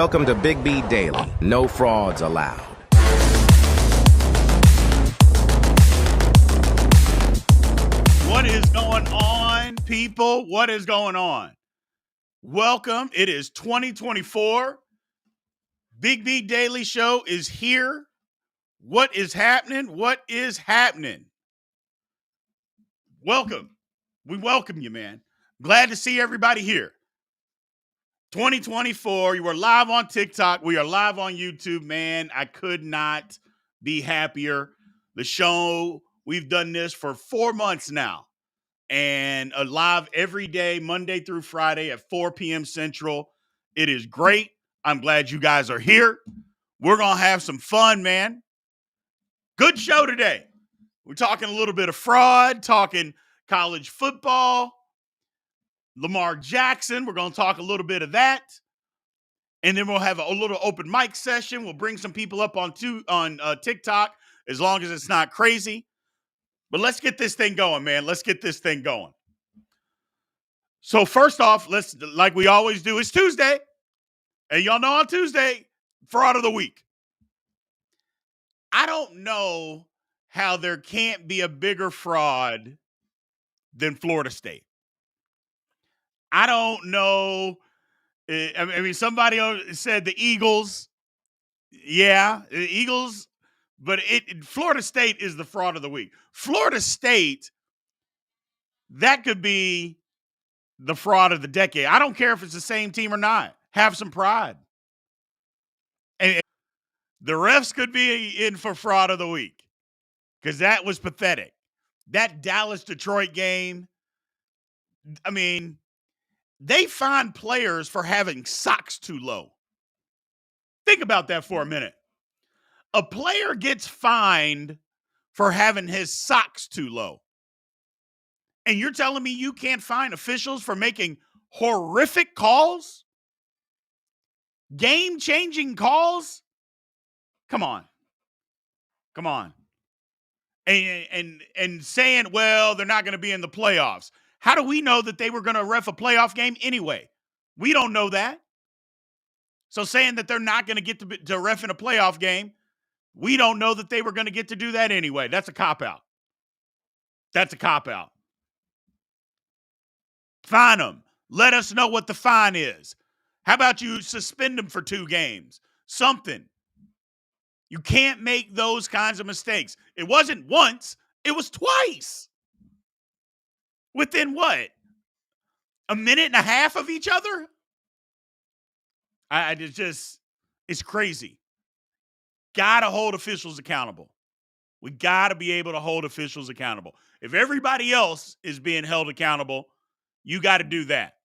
Welcome to Big B Daily. No frauds allowed. What is going on, people? What is going on? Welcome. It is 2024. Big B Daily Show is here. What is happening? What is happening? Welcome. We welcome you, man. Glad to see everybody here. 2024. You are live on TikTok. We are live on YouTube, man. I could not be happier. The show, we've done this for 4 months now. And live every day, Monday through Friday at 4 p.m. Central. It is great. I'm glad you guys are here. We're going to have some fun, man. Good show today. We're talking a little bit of fraud, talking college football, Lamar Jackson. We're going to talk a little bit of that. And then we'll have a little open mic session. We'll bring some people up on TikTok, as long as it's not crazy. But let's get this thing going, man. Let's get this thing going. So first off, let's, like we always do, it's Tuesday. And y'all know on Tuesday, fraud of the week. I don't know how there can't be a bigger fraud than Florida State. I don't know. I mean, somebody said the Eagles. Yeah, the Eagles. But Florida State is the fraud of the week. Florida State, that could be the fraud of the decade. I don't care if it's the same team or not. Have some pride. And the refs could be in for fraud of the week because that was pathetic. That Dallas-Detroit game, I mean, they fined players for having socks too low. Think about that for a minute. A player gets fined for having his socks too low. And you're telling me you can't fine officials for making horrific calls? Game-changing calls? Come on. Come on. And saying, well, they're not going to be in the playoffs. How do we know that they were going to ref a playoff game anyway? We don't know that. So saying that they're not going to get to ref in a playoff game, we don't know that they were going to get to do that anyway. That's a cop-out. That's a cop-out. Fine them. Let us know what the fine is. How about you suspend them for 2 games? Something. You can't make those kinds of mistakes. It wasn't once. It was twice. Within what? A minute and a half of each other? It's crazy. Got to hold officials accountable. We got to be able to hold officials accountable. If everybody else is being held accountable, you got to do that.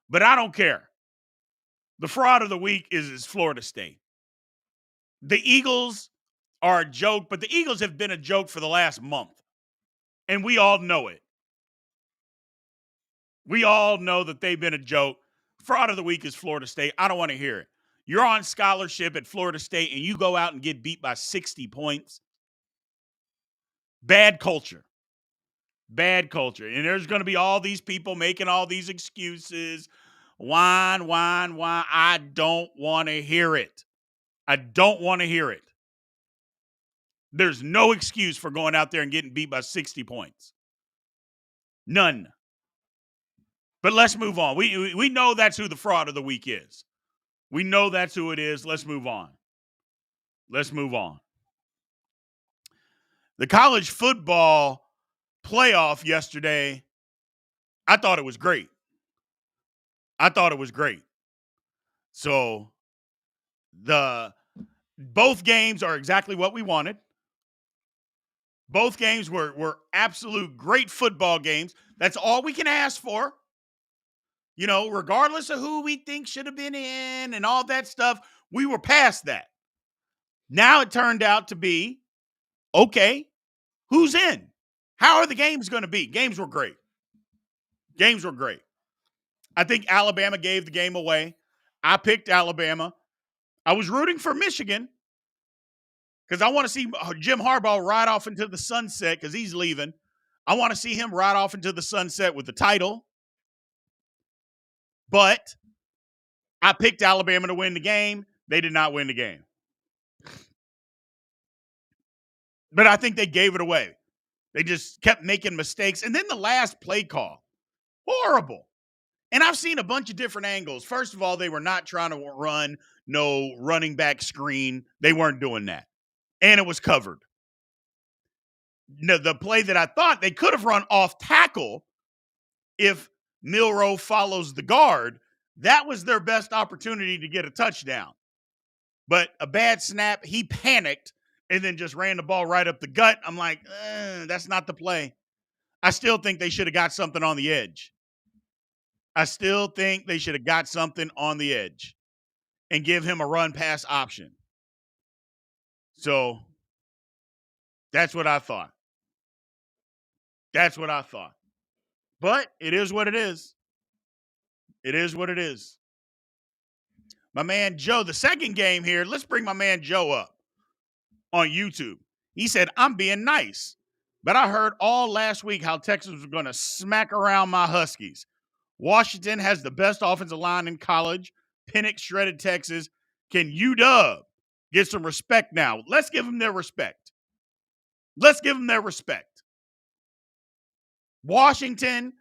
But I don't care. The fraud of the week is Florida State. The Eagles are a joke, but the Eagles have been a joke for the last month. And we all know it. We all know that they've been a joke. Fraud of the week is Florida State. I don't want to hear it. You're on scholarship at Florida State and you go out and get beat by 60 points. Bad culture. Bad culture. And there's going to be all these people making all these excuses. Whine. I don't want to hear it. I don't want to hear it. There's no excuse for going out there and getting beat by 60 points. None. But let's move on. We know that's who the fraud of the week is. We know that's who it is. Let's move on. Let's move on. The college football playoff yesterday, I thought it was great. So both games are exactly what we wanted. Both games were absolute great football games. That's all we can ask for. You know, regardless of who we think should have been in and all that stuff, we were past that. Now it turned out to be, okay, who's in? How are the games going to be? Games were great. I think Alabama gave the game away. I picked Alabama. I was rooting for Michigan because I want to see Jim Harbaugh ride off into the sunset because he's leaving. I want to see him ride off into the sunset with the title. But I picked Alabama to win the game. They did not win the game. But I think they gave it away. They just kept making mistakes. And then the last play call, horrible. And I've seen a bunch of different angles. First of all, they were not trying to run no running back screen. They weren't doing that. And it was covered. No, the play that I thought they could have run off tackle if Milroe follows the guard, that was their best opportunity to get a touchdown. But a bad snap, he panicked and then just ran the ball right up the gut. I'm like, that's not the play. I still think they should have got something on the edge. I still think they should have got something on the edge and give him a run pass option. So that's what I thought. That's what I thought. But it is what it is. It is what it is. My man Joe, the second game here, let's bring my man Joe up on YouTube. He said, I'm being nice, but I heard all last week how Texas was going to smack around my Huskies. Washington has the best offensive line in college. Penix shredded Texas. Can UW get some respect now? Let's give them their respect. Let's give them their respect. Washington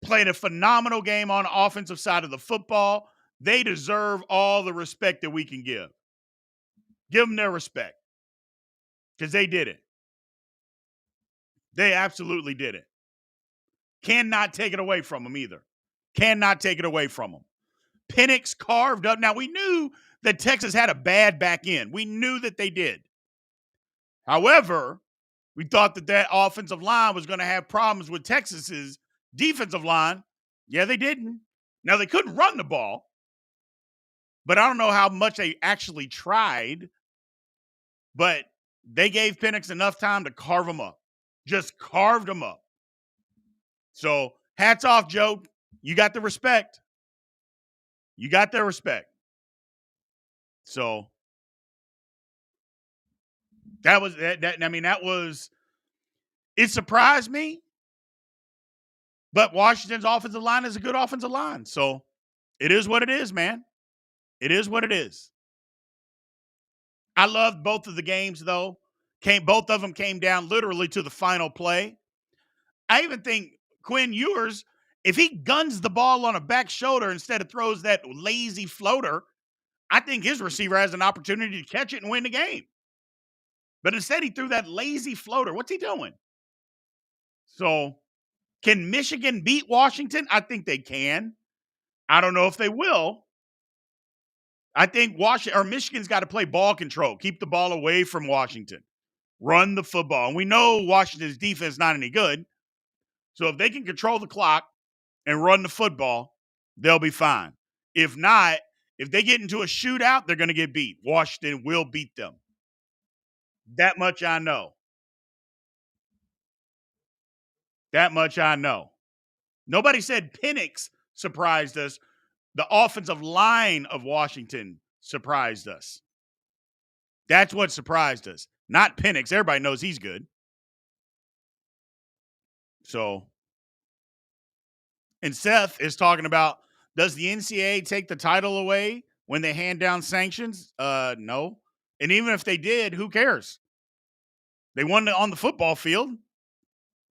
played a phenomenal game on the offensive side of the football. They deserve all the respect that we can give. Give them their respect because they did it. They absolutely did it. Cannot take it away from them either. Cannot take it away from them. Penix carved up. Now, we knew that Texas had a bad back end. We knew that they did. However, we thought that offensive line was going to have problems with Texas's defensive line. Yeah, they didn't. Now, they couldn't run the ball, but I don't know how much they actually tried. But they gave Penix enough time to carve him up. Just carved him up. So, hats off, Joe. You got the respect. You got their respect. So, that was it surprised me. But Washington's offensive line is a good offensive line. So, it is what it is, man. It is what it is. I loved both of the games, though. Both of them came down literally to the final play. I even think Quinn Ewers, if he guns the ball on a back shoulder instead of throws that lazy floater, I think his receiver has an opportunity to catch it and win the game. But instead, he threw that lazy floater. What's he doing? So, can Michigan beat Washington? I think they can. I don't know if they will. I think Michigan's got to play ball control, keep the ball away from Washington, run the football. And we know Washington's defense is not any good. So if they can control the clock and run the football, they'll be fine. If not, if they get into a shootout, they're going to get beat. Washington will beat them. That much I know. That much I know. Nobody said Penix surprised us. The offensive line of Washington surprised us. That's what surprised us. Not Penix. Everybody knows he's good. So, and Seth is talking about, does the NCAA take the title away when they hand down sanctions? No. And even if they did, who cares? They won on the football field.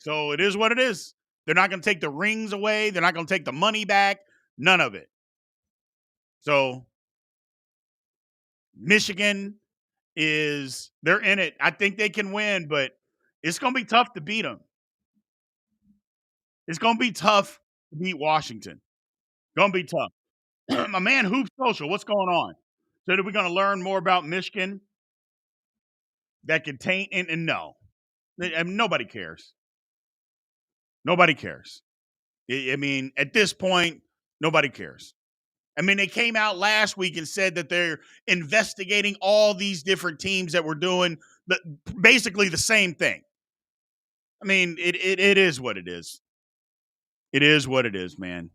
So it is what it is. They're not going to take the rings away. They're not going to take the money back. None of it. So Michigan they're in it. I think they can win, but it's going to be tough to beat them. It's going to be tough to beat Washington. Going to be tough. My man, Hoop Social, what's going on? So are we going to learn more about Michigan that could taint? And no. I mean, nobody cares. Nobody cares. I mean, at this point, nobody cares. I mean, they came out last week and said that they're investigating all these different teams that were doing basically the same thing. I mean, it is what it is. It is what it is, man.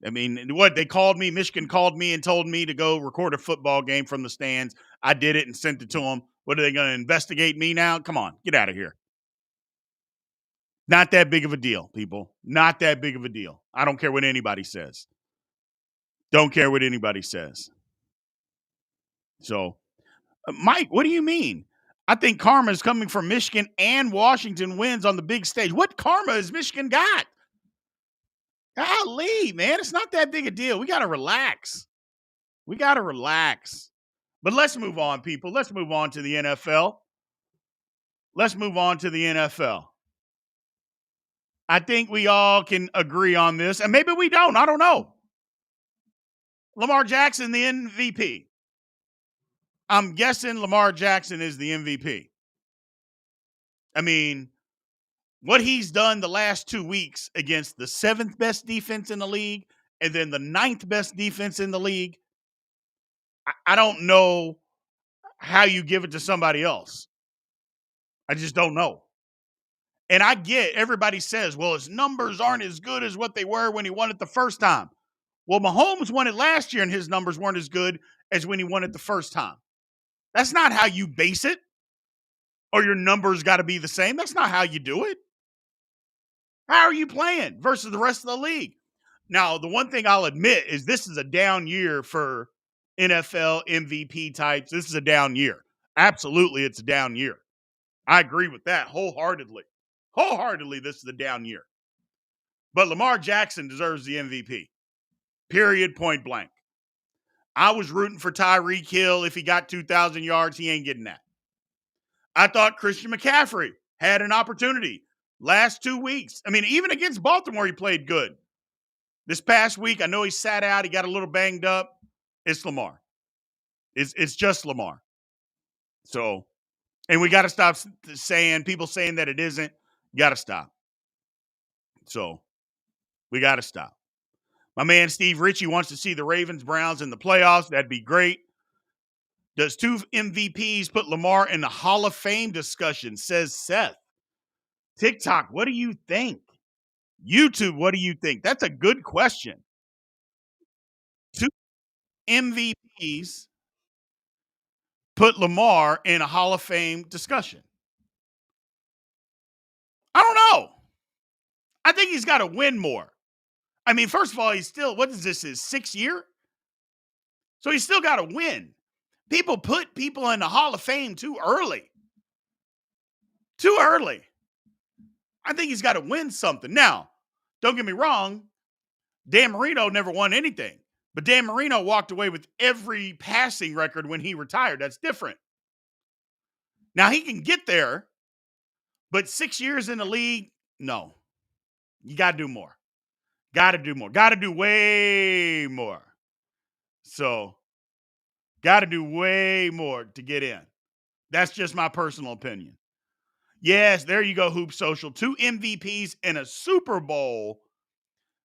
I mean, they called me, Michigan called me and told me to go record a football game from the stands. I did it and sent it to them. What, are they going to investigate me now? Come on, get out of here. Not that big of a deal, people. Not that big of a deal. I don't care what anybody says. Don't care what anybody says. So, Mike, what do you mean? I think karma is coming from Michigan and Washington wins on the big stage. What karma has Michigan got? Golly, man, it's not that big a deal. We got to relax. We got to relax. But let's move on, people. Let's move on to the NFL. Let's move on to the NFL. I think we all can agree on this, and maybe we don't. I don't know. Lamar Jackson, the MVP. I'm guessing Lamar Jackson is the MVP. I mean, what he's done the last 2 weeks against the 7th best defense in the league and then the 9th best defense in the league, I don't know how you give it to somebody else. I just don't know. And I get everybody says, well, his numbers aren't as good as what they were when he won it the first time. Well, Mahomes won it last year and his numbers weren't as good as when he won it the first time. That's not how you base it. Or your numbers got to be the same. That's not how you do it. How are you playing versus the rest of the league? Now, the one thing I'll admit is this is a down year for NFL MVP types. This is a down year. Absolutely, it's a down year. I agree with that wholeheartedly. Wholeheartedly, this is a down year. But Lamar Jackson deserves the MVP. Period, point blank. I was rooting for Tyreek Hill. If he got 2,000 yards, he ain't getting that. I thought Christian McCaffrey had an opportunity last 2 weeks. I mean, even against Baltimore, he played good. This past week, I know he sat out. He got a little banged up. It's Lamar. It's just Lamar. So, and we got to stop saying, people saying that it isn't. Got to stop. So, we got to stop. My man Steve Ritchie wants to see the Ravens-Browns in the playoffs. That'd be great. Does 2 MVPs put Lamar in the Hall of Fame discussion, says Seth. TikTok, what do you think? YouTube, what do you think? That's a good question. 2 MVPs put Lamar in a Hall of Fame discussion. I don't know. I think he's got to win more. I mean, first of all, he's still, what is this, his 6th year? So he's still got to win. People put people in the Hall of Fame too early. Too early. I think he's got to win something. Now, don't get me wrong, Dan Marino never won anything. But Dan Marino walked away with every passing record when he retired. That's different. Now, he can get there, but 6 years in the league, no. You got to do more. Got to do more. Got to do way more. So, got to do way more to get in. That's just my personal opinion. Yes, there you go, Hoop Social. 2 MVPs in a Super Bowl.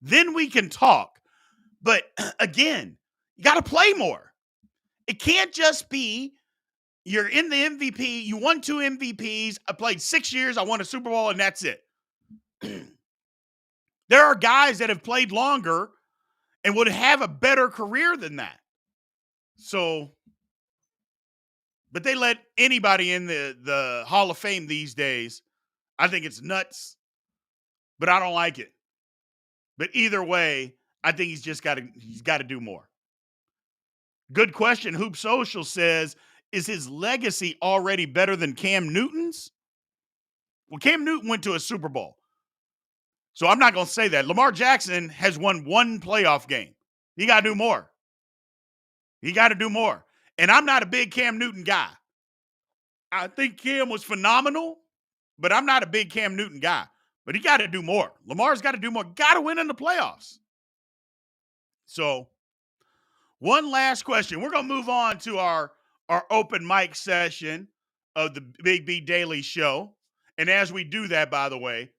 Then we can talk. But again, you got to play more. It can't just be you're in the MVP, you won 2 MVPs, I played 6 years, I won a Super Bowl, and that's it. There are guys that have played longer and would have a better career than that. So, but they let anybody in the Hall of Fame these days. I think it's nuts, but I don't like it. But either way, I think he's got to do more. Good question. Hoop Social says, is his legacy already better than Cam Newton's? Well, Cam Newton went to a Super Bowl. So I'm not going to say that. Lamar Jackson has won 1 playoff game. He got to do more. He got to do more. And I'm not a big Cam Newton guy. I think Cam was phenomenal, but I'm not a big Cam Newton guy. But he got to do more. Lamar's got to do more. Got to win in the playoffs. So, one last question. We're going to move on to our open mic session of the Big B Daily Show. And as we do that, by the way,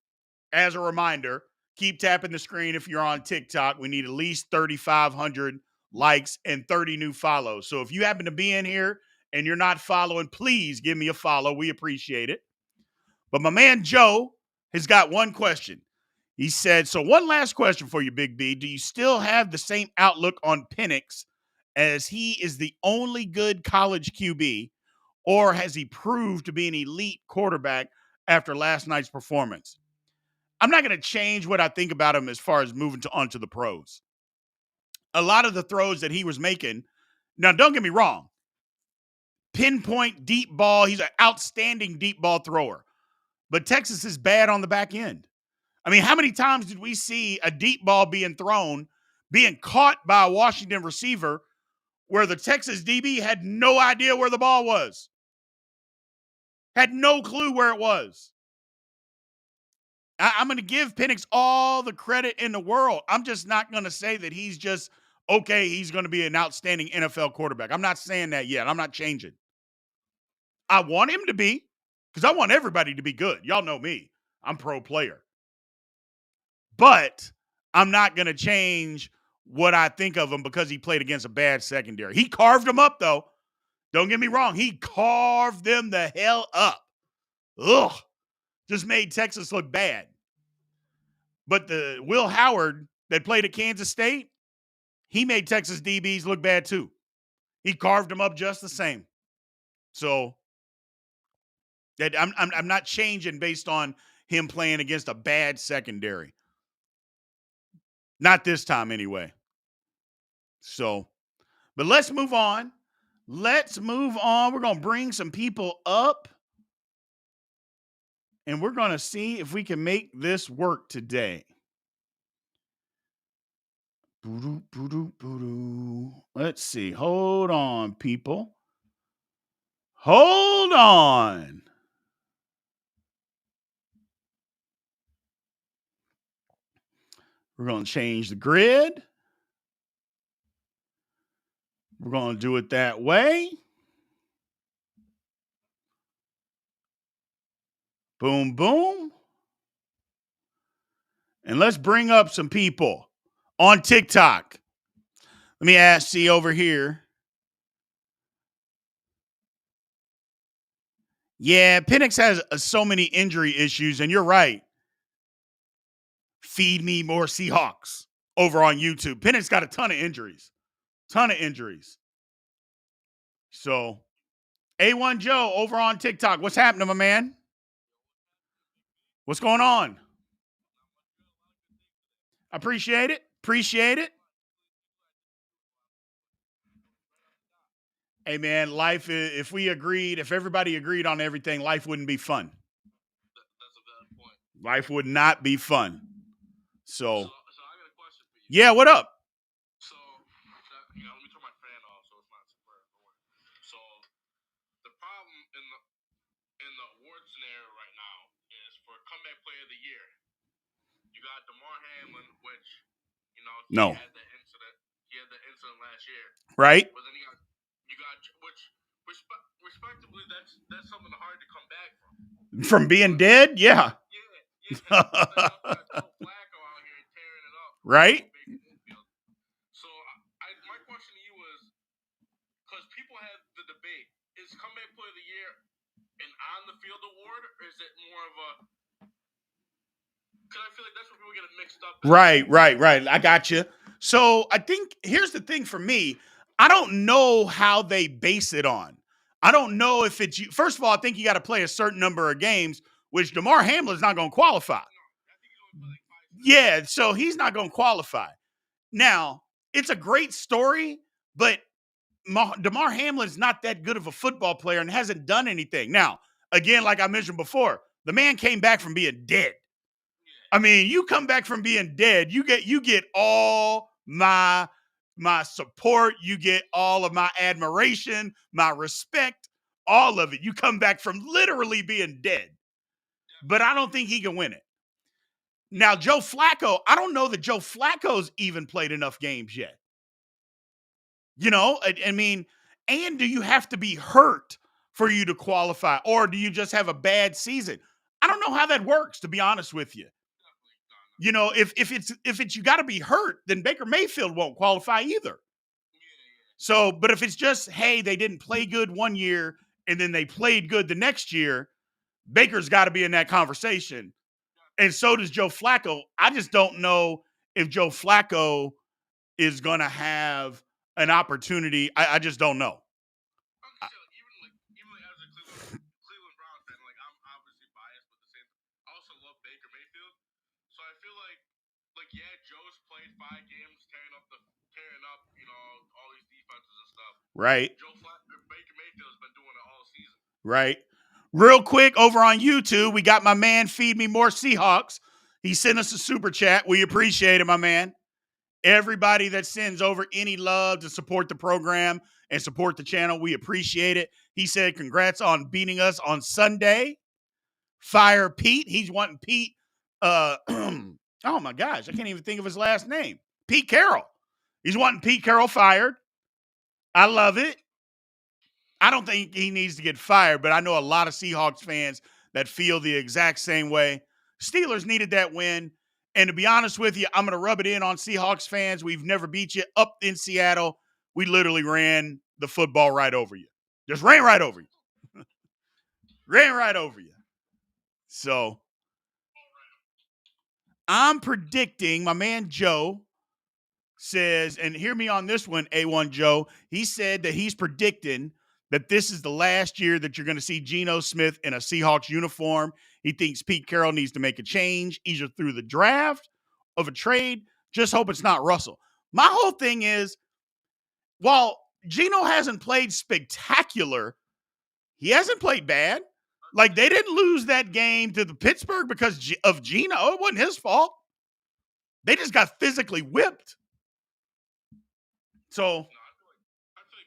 as a reminder, keep tapping the screen if you're on TikTok. We need at least 3,500 likes and 30 new follows. So if you happen to be in here and you're not following, please give me a follow. We appreciate it. But my man Joe has got one question. He said, so one last question for you, Big B. Do you still have the same outlook on Penix as he is the only good college QB, or has he proved to be an elite quarterback after last night's performance? I'm not going to change what I think about him as far as moving onto the pros. a lot of the throws that he was making. Now, don't get me wrong. Pinpoint deep ball. He's an outstanding deep ball thrower. But Texas is bad on the back end. I mean, how many times did we see a deep ball being thrown, being caught by a Washington receiver where the Texas DB had no idea where the ball was? Had no clue where it was. I'm going to give Penix all the credit in the world. I'm just not going to say that he's just, okay, he's going to be an outstanding NFL quarterback. I'm not saying that yet. I'm not changing. I want him to be, because I want everybody to be good. Y'all know me. I'm pro player. But I'm not going to change what I think of him because he played against a bad secondary. He carved them up, though. Don't get me wrong. He carved them the hell up. Ugh. Just made Texas look bad. But the Will Howard that played at Kansas State, he made Texas DBs look bad too. He carved them up just the same. So that I'm not changing based on him playing against a bad secondary. Not this time anyway. So, but let's move on. Let's move on. We're going to bring some people up and we're going to see if we can make this work today. Let's see. Hold on, people. Hold on. We're going to change the grid. We're going to do it that way. Boom, boom. And let's bring up some people on TikTok. Let me see over here. Yeah, Penix has so many injury issues, and you're right. Feed me more Seahawks over on YouTube. Penix got a ton of injuries. So, A1 Joe over on TikTok. What's happening, my man? What's going on? Appreciate it. Hey, man, life, if everybody agreed on everything, life wouldn't be fun. That's a valid point. Life would not be fun. So I got a question for you. Yeah, what up? So, let me turn my fan off so it's not super annoying. So, the problem in the award scenario right now is for comeback player of the year. You got Hamlin, which, he had the incident. He had the incident last year. Right. But then you got which respectively, that's something hard to come back from. From being dead? Yeah. Yeah. Flacco out here tearing it up. Right. So my question to you is, because people have the debate, is comeback player of the year an on the field award, or is it more of a? Because I feel like that's where people get it mixed up. Right. I got you. So I think here's the thing for me. I don't know how they base it on. I don't know if it's you. First of all, I think you got to play a certain number of games, which Damar Hamlin's not going to qualify. Yeah, so he's not going to qualify. Now, it's a great story, but Damar Hamlin's not that good of a football player and hasn't done anything. Now, again, like I mentioned before, the man came back from being dead. I mean, you come back from being dead, you get all my support, you get all of my admiration, my respect, all of it. You come back from literally being dead. But I don't think he can win it. Now, Joe Flacco, I don't know that Joe Flacco's even played enough games yet. I mean, and do you have to be hurt for you to qualify, or do you just have a bad season? I don't know how that works, to be honest with you. If it's you got to be hurt, then Baker Mayfield won't qualify either. So, but if it's just, hey, they didn't play good one year and then they played good the next year, Baker's got to be in that conversation. And so does Joe Flacco. I just don't know if Joe Flacco is going to have an opportunity. I just don't know. Even as a Cleveland Browns fan, I'm obviously biased, but the same. I also love Baker Mayfield, so I feel like Joe's played 5 games tearing Right. Baker Mayfield's been doing it all season. Right. Real quick, over on YouTube, we got my man Feed Me More Seahawks. He sent us a super chat. We appreciate it, my man. Everybody that sends over any love to support the program and support the channel, we appreciate it. He said, congrats on beating us on Sunday. Fire Pete. He's wanting Pete. Oh my gosh, I can't even think of his last name. Pete Carroll. He's wanting Pete Carroll fired. I love it. I don't think he needs to get fired, but I know a lot of Seahawks fans that feel the exact same way. Steelers needed that win. And to be honest with you, I'm going to rub it in on Seahawks fans. We've never beat you up in Seattle. We literally ran the football right over you. Just ran right over you. Ran right over you. So I'm predicting, my man Joe says, and hear me on this one, A1 Joe. He said that he's predicting that this is the last year that you're going to see Geno Smith in a Seahawks uniform. He thinks Pete Carroll needs to make a change, either through the draft of a trade. Just hope it's not Russell. My whole thing is, while Geno hasn't played spectacular, he hasn't played bad. Like, they didn't lose that game to the Pittsburgh because of Geno. It wasn't his fault. They just got physically whipped. So, I feel like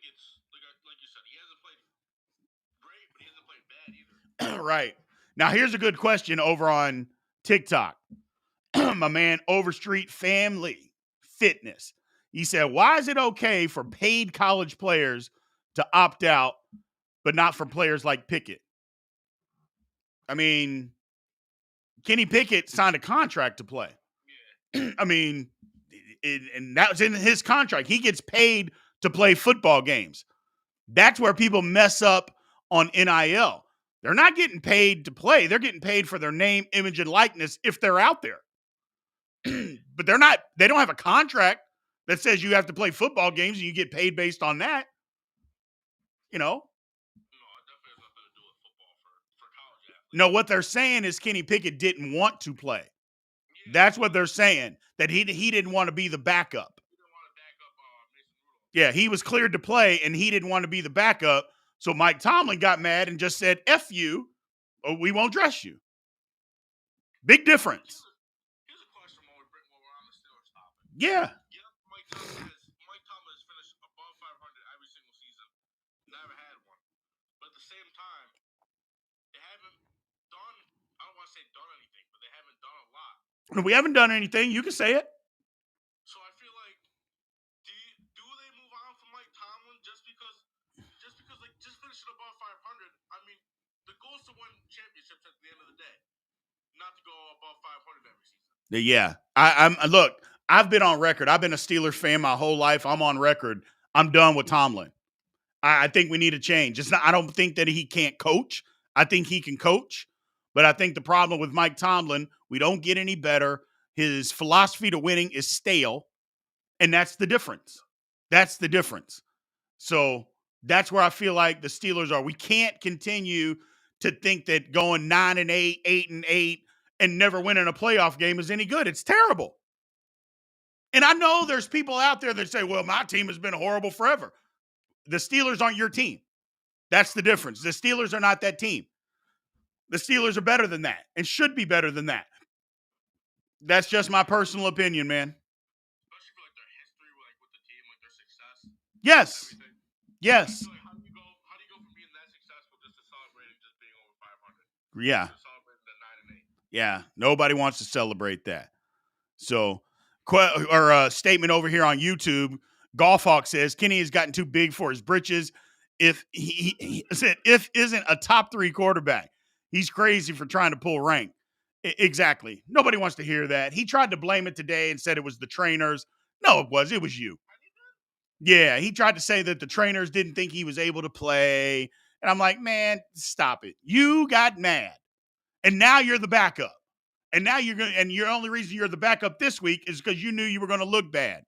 it's like you said, he hasn't played great, but he hasn't played bad either. Right. Now, here's a good question over on TikTok. My man Overstreet Family Fitness. He said, why is it okay for paid college players to opt out, but not for players like Pickett? I mean, Kenny Pickett signed a contract to play. Yeah. I mean, and that was in his contract. He gets paid to play football games. That's where people mess up on NIL. They're not getting paid to play. They're getting paid for their name, image, and likeness if they're out there. But they don't have a contract that says you have to play football games and you get paid based on that. You know? No, it definitely has nothing to do with football for college athletes. No, what they're saying is Kenny Pickett didn't want to play. Yeah. That's what they're saying, that he didn't want to be the backup. He didn't want to back up Mason Rudolph. Yeah, he was cleared to play, and he didn't want to be the backup. So Mike Tomlin got mad and just said, F you, or we won't dress you. Big difference. Here's a question while we're on the Steelers topic. Yeah. Mike Tomlin has finished above 500 every single season. Never had one. But at the same time, they haven't done, I don't want to say done anything, but they haven't done a lot. No, we haven't done anything. You can say it. So I feel like, do they move on from Mike Tomlin just because like just finishing above 500? I mean, the goal is to win championships at the end of the day, not to go above 500 every season. Yeah, look. I've been on record. I've been a Steelers fan my whole life. I'm on record. I'm done with Tomlin. I think we need a change. It's not. I don't think that he can't coach. I think he can coach, but I think the problem with Mike Tomlin, we don't get any better. His philosophy to winning is stale, and that's the difference. That's the difference. So that's where I feel like the Steelers are. We can't continue to think that going 9-8, 8-8, and never winning a playoff game is any good. It's terrible. And I know there's people out there that say, well, my team has been horrible forever. The Steelers aren't your team. That's the difference. The Steelers are not that team. The Steelers are better than that and should be better than that. That's just my personal opinion, man. Especially for like their history, like with the team, like their success. Yes. Yes. How do you go from being that successful just to celebrating just being over 500? Yeah. Celebrating the 9-8. Yeah. Nobody wants to celebrate that. So, statement over here on YouTube, Golf Hawk says Kenny has gotten too big for his britches. If he said if isn't a top 3 quarterback, he's crazy for trying to pull rank. Exactly. Nobody wants to hear that. He tried to blame it today and said it was the trainers. No, it was you. Yeah, he tried to say that the trainers didn't think he was able to play. And I'm like, man, stop it. You got mad. And now you're the backup. And now your only reason you're the backup this week is because you knew you were going to look bad.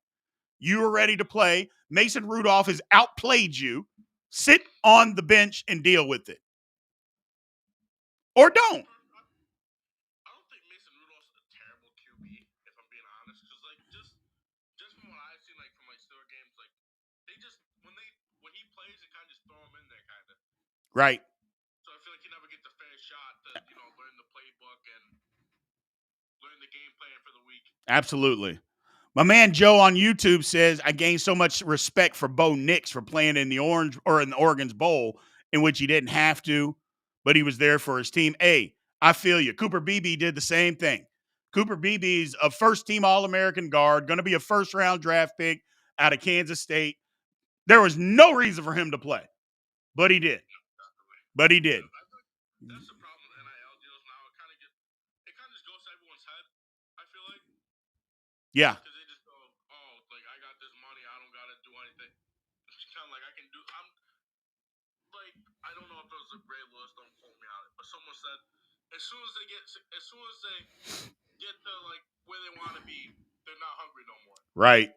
You were ready to play. Mason Rudolph has outplayed you. Sit on the bench and deal with it. Or don't. I don't think Mason Rudolph's a terrible QB, if I'm being honest. Because just from what I've seen, like from my Steelers games, like when he plays and kind of just throw them in there, kind of. Right. So I feel like you never get the fair shot to, learn the playbook and learn the game plan for the week. Absolutely. My man Joe on YouTube says, I gained so much respect for Bo Nix for playing in the Oregon's Bowl, in which he didn't have to, but he was there for his team. Hey, I feel you. Cooper Beebe did the same thing. Cooper Beebe's a first-team All-American guard, going to be a first-round draft pick out of Kansas State. There was no reason for him to play, but he did. But he did. That's the problem with NIL deals now. It kind of just goes to everyone's head, I feel like. Yeah. Because they just go, oh, like, I got this money, I don't got to do anything. It's kind of like I don't know if it was a Ray Lewis, don't quote me on it, but someone said, as soon as they get to, like, where they want to be, they're not hungry no more. Right.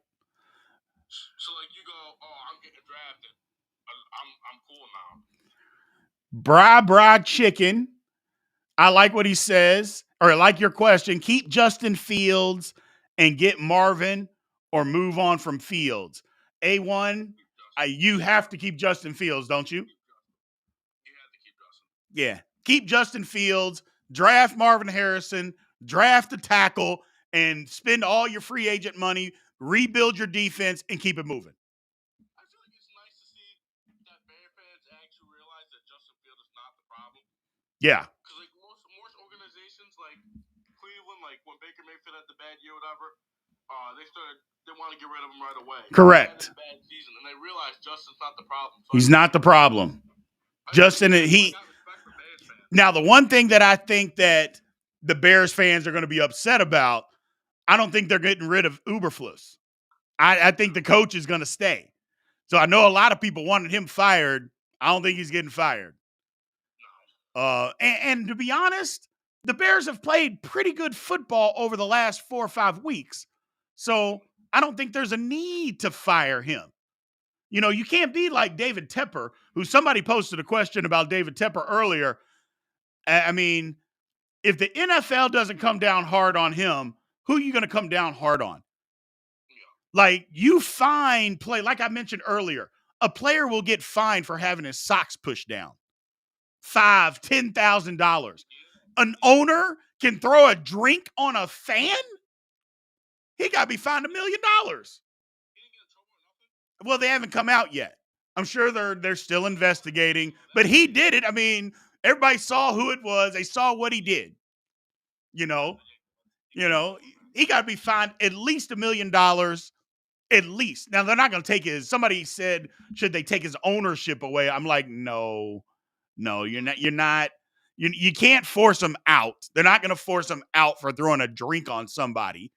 So, like, you go, oh, I'm getting drafted. I'm cool now. Bra chicken. I like what he says, or I like your question. Keep Justin Fields and get Marvin, or move on from Fields. A1, you have to keep Justin Fields, don't you? You have to keep Justin. Yeah. Keep Justin Fields, draft Marvin Harrison, draft a tackle, and spend all your free agent money, rebuild your defense, and keep it moving. I feel like it's nice to see that Bear fans actually realize that Justin Fields is not the problem. Yeah. Because, like, most organizations, like Cleveland, like when Baker Mayfield had the bad year or whatever, they want to get rid of him right away. Correct. He had a bad season, and they realize Justin's not the problem. So he's not the problem. Justin, now the one thing that I think that the Bears fans are going to be upset about, I don't think they're getting rid of Uberflus. I think the coach is going to stay. So I know a lot of people wanted him fired. I don't think he's getting fired. And to be honest, the Bears have played pretty good football over the last 4 or 5 weeks. So I don't think there's a need to fire him. You can't be like David Tepper, who somebody posted a question about David Tepper earlier. I mean, if the NFL doesn't come down hard on him, who are you going to come down hard on? Like, you fine play, like I mentioned earlier, a player will get fined for having his socks pushed down. $5,000, $10,000. An owner can throw a drink on a fan? He got to be fined $1 million. Well, they haven't come out yet. I'm sure they're still investigating, but he did it. I mean, everybody saw who it was. They saw what he did. He got to be fined at least $1 million. At least. Now, they're not going to take somebody said, should they take his ownership away? I'm like, no, you're not. You can't force him out. They're not going to force him out for throwing a drink on somebody.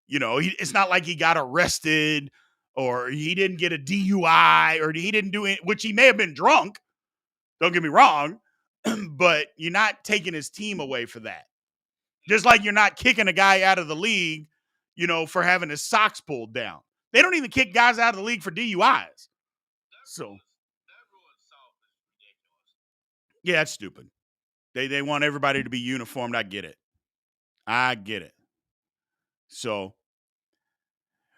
It's not like he got arrested or he didn't get a DUI or he didn't do it, which he may have been drunk. Don't get me wrong, but you're not taking his team away for that. Just like you're not kicking a guy out of the league, for having his socks pulled down. They don't even kick guys out of the league for DUIs. So that rule itself is ridiculous. Yeah, that's stupid. They want everybody to be uniformed. I get it. So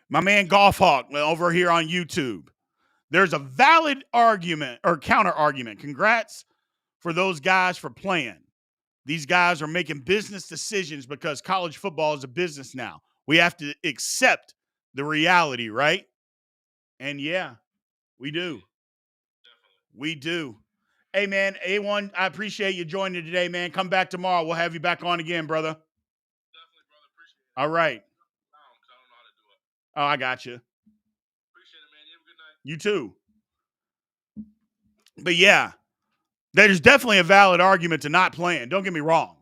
my man Golf Hawk over here on YouTube, there's a valid argument or counter argument. Congrats for those guys for playing. These guys are making business decisions because college football is a business now. We have to accept the reality, right? And yeah, we do. We do. Hey, man, A1, I appreciate you joining today, man. Come back tomorrow. We'll have you back on again, brother. Definitely, brother. Appreciate it. All right. I don't know how to do it. Oh, I got you. Appreciate it, man. You have a good night. You too. But yeah, there's definitely a valid argument to not playing. Don't get me wrong.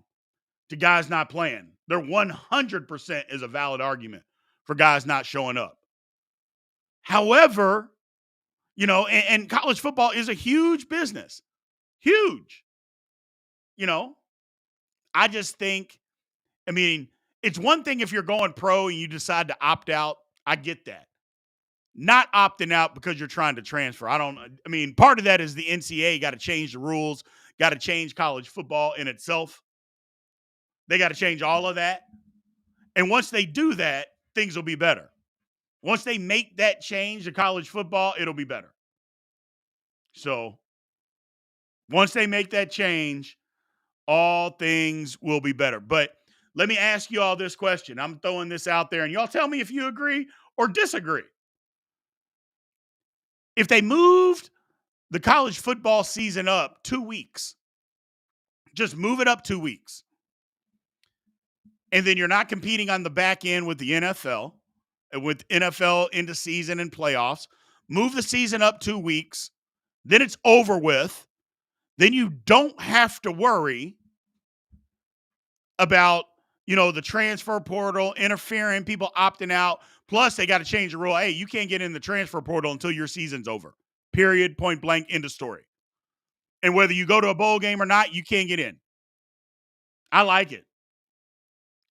To guys not playing. There 100% is a valid argument for guys not showing up. However, and college football is a huge business. Huge. I just think, it's one thing if you're going pro and you decide to opt out. I get that. Not opting out because you're trying to transfer. Part of that is the NCAA got to change the rules, got to change college football in itself. They got to change all of that. And once they do that, things will be better. Once they make that change to college football, it'll be better. So once they make that change, all things will be better. But let me ask you all this question. I'm throwing this out there, and y'all tell me if you agree or disagree. If they moved the college football season up 2 weeks, just move it up 2 weeks, and then you're not competing on the back end with the NFL, and with NFL into season and playoffs, move the season up 2 weeks, then it's over with. Then you don't have to worry about, the transfer portal interfering, people opting out. Plus, they got to change the rule. Hey, you can't get in the transfer portal until your season's over. Period, point blank, end of story. And whether you go to a bowl game or not, you can't get in. I like it.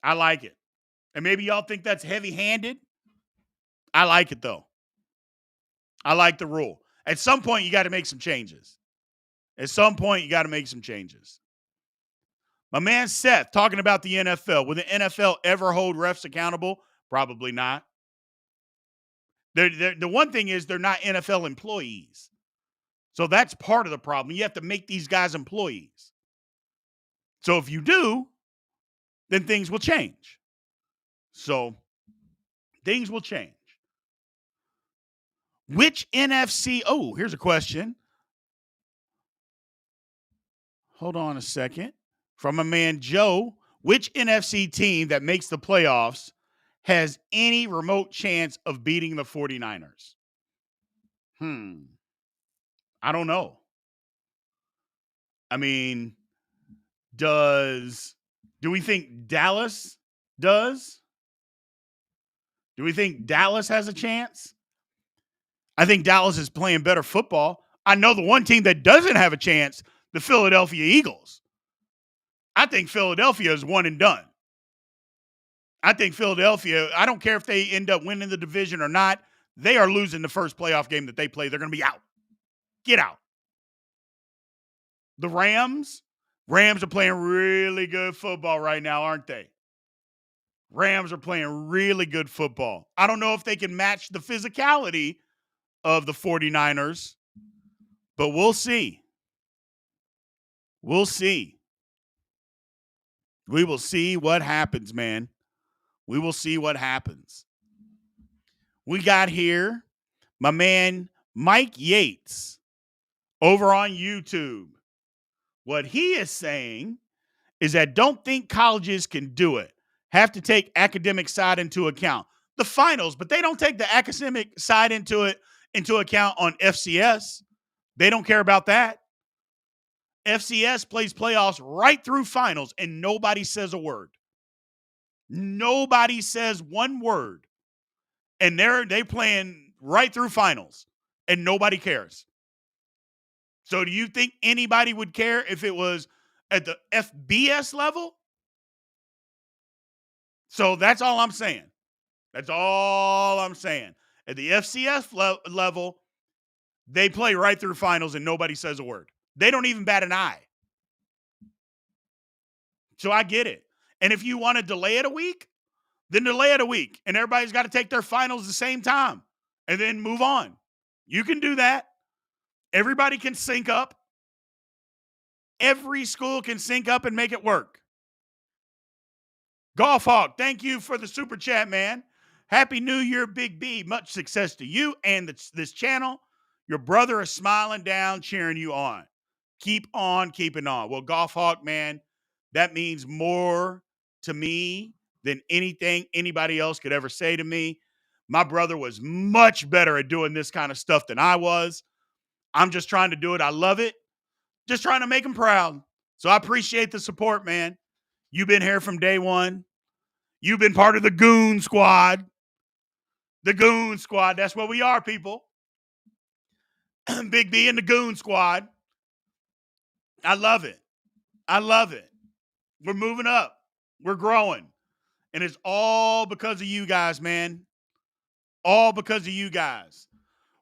I like it. And maybe y'all think that's heavy-handed. I like it, though. I like the rule. At some point, you got to make some changes. My man Seth talking about the NFL. Will the NFL ever hold refs accountable? Probably not. The one thing is they're not NFL employees. So that's part of the problem. You have to make these guys employees. So if you do, then things will change. Which NFC? Oh, here's a question. Hold on a second. From a man, Joe, which NFC team that makes the playoffs has any remote chance of beating the 49ers? I don't know. I mean, do we think Dallas does? Do we think Dallas has a chance? I think Dallas is playing better football. I know the one team that doesn't have a chance, the Philadelphia Eagles. I think Philadelphia is one and done. I think Philadelphia, I don't care if they end up winning the division or not, they are losing the first playoff game that they play. They're going to be out. Get out. The Rams are playing really good football right now, aren't they? Rams are playing really good football. I don't know if they can match the physicality of the 49ers, but we'll see. We'll see. We will see what happens, man. We will see what happens. We got here my man Mike Yates over on YouTube. What he is saying is that don't think colleges can do it. Have to take academic side into account. The finals, but they don't take the academic side into account on FCS. They don't care about that. FCS plays playoffs right through finals, and nobody says a word. Nobody says one word. And they playing right through finals, and nobody cares. So do you think anybody would care if it was at the FBS level? So that's all I'm saying. That's all I'm saying. At the FCS level, they play right through finals and nobody says a word. They don't even bat an eye. So I get it. And if you want to delay it a week, then delay it a week. And everybody's got to take their finals at the same time and then move on. You can do that. Everybody can sync up. Every school can sync up and make it work. Golf Hawk, thank you for the super chat, man. Happy New Year, Big B. Much success to you and this channel. Your brother is smiling down, cheering you on. Keep on keeping on. Well, Golf Hawk, man, that means more to me than anything anybody else could ever say to me. My brother was much better at doing this kind of stuff than I was. I'm just trying to do it. I love it. Just trying to make him proud. So I appreciate the support, man. You've been here from day one. You've been part of the Goon Squad. The Goon Squad. That's what we are, people. Big B and the Goon Squad. I love it. I love it. We're moving up. We're growing. And it's all because of you guys, man. All because of you guys.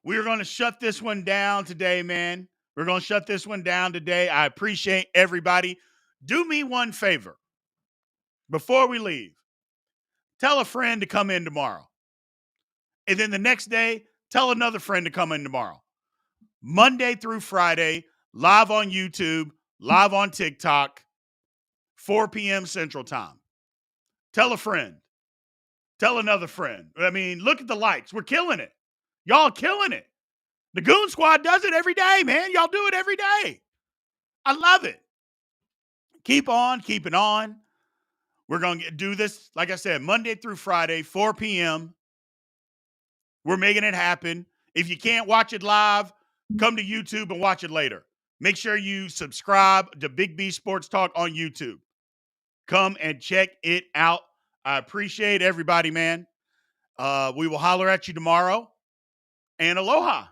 We're going to shut this one down today, man. We're going to shut this one down today. I appreciate everybody. Do me one favor. Before we leave, tell a friend to come in tomorrow. And then the next day, tell another friend to come in tomorrow. Monday through Friday, live on YouTube, live on TikTok, 4 p.m. Central Time. Tell a friend. Tell another friend. I mean, look at the likes. We're killing it. Y'all killing it. The Goon Squad does it every day, man. Y'all do it every day. I love it. Keep on, keep it on. We're going to do this, like I said, Monday through Friday, 4 p.m. We're making it happen. If you can't watch it live, come to YouTube and watch it later. Make sure you subscribe to Big B Sports Talk on YouTube. Come and check it out. I appreciate everybody, man. We will holler at you tomorrow. And aloha.